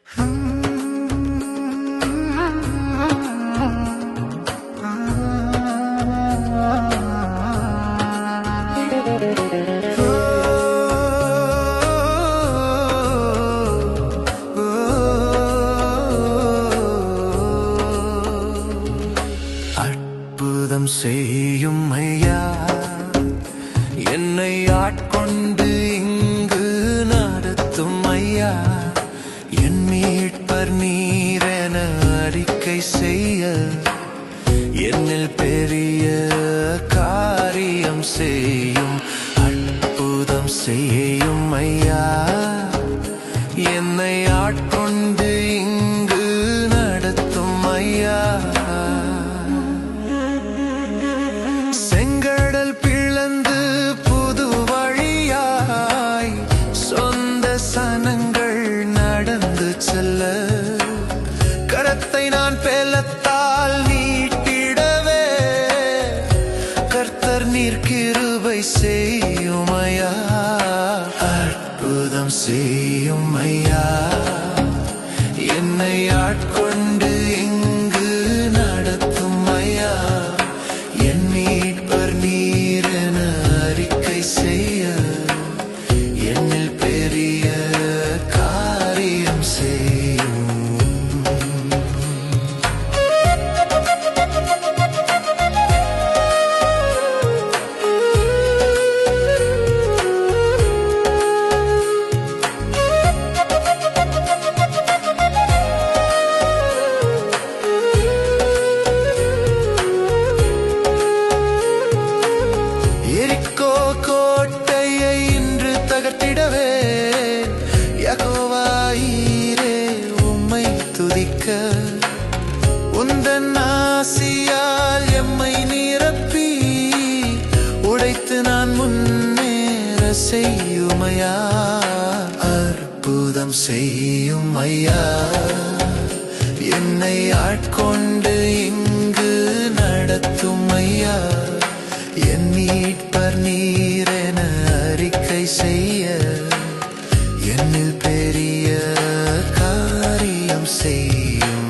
அற்புதம் செய்யும் ஐயா, என்னை ஆட்கொண்டு இங்கு நடத்தும் ஐயா. என் மீட்பர் நீரென அறிக்கை செய்ய, என்னில் பெரிய காரியம் செய்யும். அற்புதம் செய்யும் ஐயா, என்னை ஆட்கொண்டு இங்கு நடத்தும் ஐயா. செங்கடல் பிளந்து புது வழியாய் சொந்த சனங்கள் நடந்து செல்ல, கரத்தை நான் பெலத்தால் நீட்டிடவே, கர்த்தர் நீர் கிருபை செய்யும் ஐயா. அற்புதம் செய்யும் ஐயா, என்னை ஆட்கொண்டு இங்கு நடத்தும் ஐயா. என் மீட்பர் நீரென அறிக்கை செய்ய, என்னில் பெரிய காரியம் செய்யும். எரிகோ கோட்டையை இன்று தகர்த்திடவே, யெகோவா ஈரே உம்மை துதிக்க, உந்தன் ஆசியால் எம்மை நிரப்பி உடைத்து நான் முன்னேற செய்யும் ஐயா. அற்புதம் செய்யும் ஐயா, என்னை ஆட்கொண்டு இங்கு நடத்தும் ஐயா. என் மீட்பர் நீரென அறிக்கை செய்ய, என்னில் பெரிய காரியம் செய்யும்.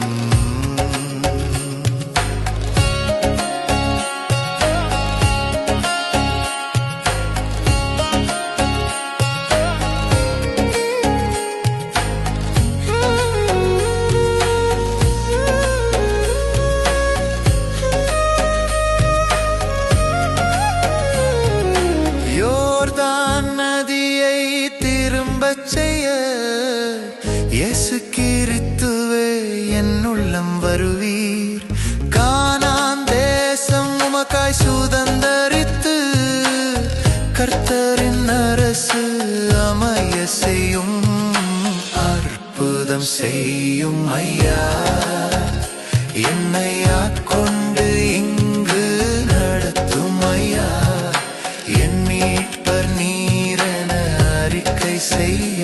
யோர்தான் நதியை திரும்பச் செய்ய, இயேசு கிறிஸ்துவே என் உள்ளம் வருவீர். கானான் தேசம் உமக்காய் சுதந்தரித்து, கர்த்தரின் அரசு அமைய செய்யும். அற்புதம் செய்யும் ஐயா, என்னை ஆட்கொண்டு இங்கு நடத்தும் ஐயா. என் மீட்பர் நீரென அறிக்கை செய்ய,